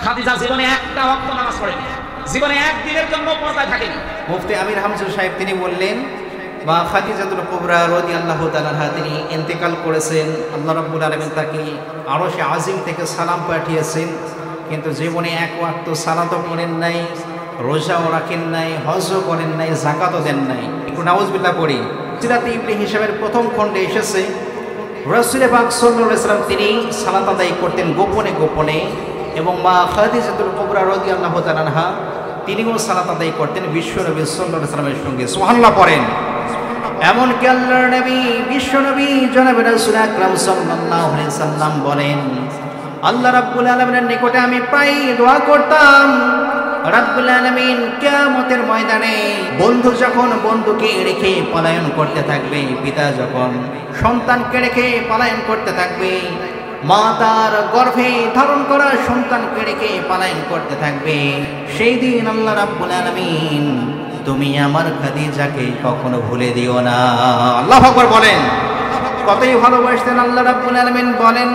খাদিজা জীবনে একটা ওয়াক্ত নামাজ পড়েনি, জীবনে একদিনের জন্য পর্দায় থাকেনি। মুফতি আমির হামজা সাহেব তিনি বললেন, মা খাদিজাতুল কুবরা রাদিয়াল্লাহু তাআলা আনহা তিনি ইন্তেকাল করেছেন। আল্লাহ রাব্বুল আলামিন তাকে আরশে আজিম থেকে সালাম পাঠিয়েছেন, কিন্তু জীবনে এক ওয়াক্ত সালাতও করেন নাই, রোজাও রাখেন নাই, হজও করেন নাই, যাকাতও দেন নাই। একটু নাউজুবিল্লাহ পড়ি। সিরাতে ইবনে হিশামের প্রথম খণ্ডে এসেছে রাসূল পাক সাল্লাল্লাহু আলাইহি ওয়াসাল্লাম তিনি সালাত আদায় করতেন গোপনে গোপনে, এবং মা খাদিজাতুল কুবরা রাদিয়াল্লাহু তাআলা আনহা তিনিও সালাত আদায় করতেন বিশ্বনবী সাল্লাল্লাহু আলাইহি ওয়াসাল্লামের সঙ্গে। সুবহানাল্লাহ পড়েন। এমনকি আল্লাহর নবী বিশ্বনবী জনাবে রাসূল আকরাম সাল্লাল্লাহু আলাইহি ওয়াসাল্লাম বলেন, আল্লাহ রাব্বুল আলামিনের নিকটে আমি প্রায় দোয়া করতাম, রাব্বুল আলামিন কিয়ামতের ময়দানে বন্ধু যখন বন্ধুকে রেখে পলায়ন করতে থাকবে, পিতা যখন সন্তানকে রেখে পলায়ন করতে থাকবে, মা তার গর্ভে ধারণ করা সন্তানকে রেখে পলায়ন করতে থাকবে, সেই দিন আল্লাহ রাব্বুল আলামিন তুমি আমার খাদিজাকে কখনো ভুলে দিও না। আল্লাহু আকবার বলেন। কতই ভালোবাসতেন আল্লাহ রাব্বুল আলামিন বলেন,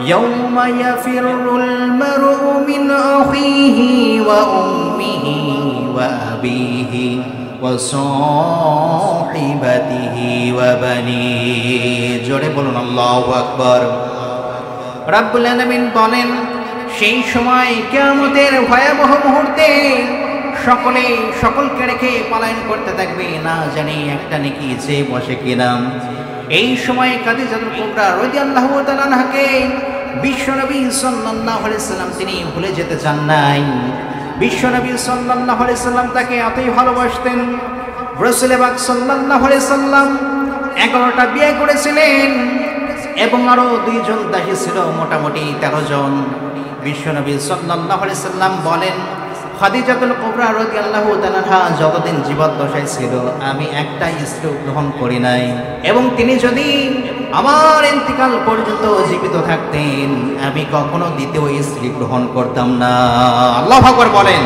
ইয়াউমা ইয়াফিরুল মারউ মিন আখিহি ওয়া উম্মিহি ওয়া আবিহি ওয়া সাহিবাতিহি ওয়া বানিহি। জোরে বলুন আল্লাহু আকবার। রাব্বুল আলামিন বলেন, সেই সময় কিয়ামতের ভয়াবহ মুহূর্তে সকলকে রেখে পলায়ন করতে থাকবে, না জানি একটা নেকি যে বসে কিনা। এই সময় খাদিজাতুল কুবরা রাদিয়াল্লাহু তাআলা আনহাকে বিশ্বনবী সাল্লাল্লাহু আলাইহি ওয়াসাল্লাম তিনি ভুলে যেতে চান নাই। বিশ্বনবী সাল্লাল্লাহু আলাইহি ওয়াসাল্লাম তাকে এতই ভালোবাসতেন, রাসূল পাক সাল্লাল্লাহু আলাইহি ওয়াসাল্লাম 11টা বিয়ে করেছিলেন এবং আরো 2 জন দাসী ছিল, মোটামুটি 13 জন। বিশ্বনবী সাল্লাল্লাহু আলাইহি ওয়াসাল্লাম বলেন, খাদিজাতুল কুবরা রাদিয়াল্লাহু তাআলা আনহা যতদিন জীবদ্দশায় ছিল আমি একটা স্ত্রী গ্রহণ করি নাই, এবং তিনি যদি আমার ইন্তিকাল পর্যন্ত জীবিত থাকতেন আমি কখনো দ্বিতীয় স্ত্রী গ্রহণ করতাম না। আল্লাহু আকবার বলেন।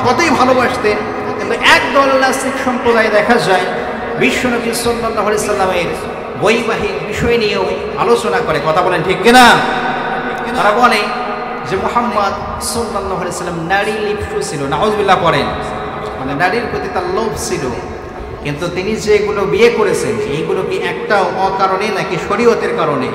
কতই ভালোবাসতেন। কিন্তু একদল নাস্তিক সম্প্রদায় দেখা যায় বিশ্বনবী সাল্লাল্লাহু আলাইহি সাল্লামের বৈবাহিক বিষয় নিয়েও আলোচনা করে। কথা বলেন ঠিক কিনা? তারা বলে যে মুহাম্মদ সাল্লাল্লাহু আলাইহি সাল্লাম নারী লিপ্সু ছিল। নাউজুবিল্লাহ পড়েন। মানে নারীর প্রতি তার লোভ ছিল, কিন্তু তিনি যেগুলো বিয়ে করেছেন এইগুলো কি একটা অকারণে নাকি শরীয়তের কারণে?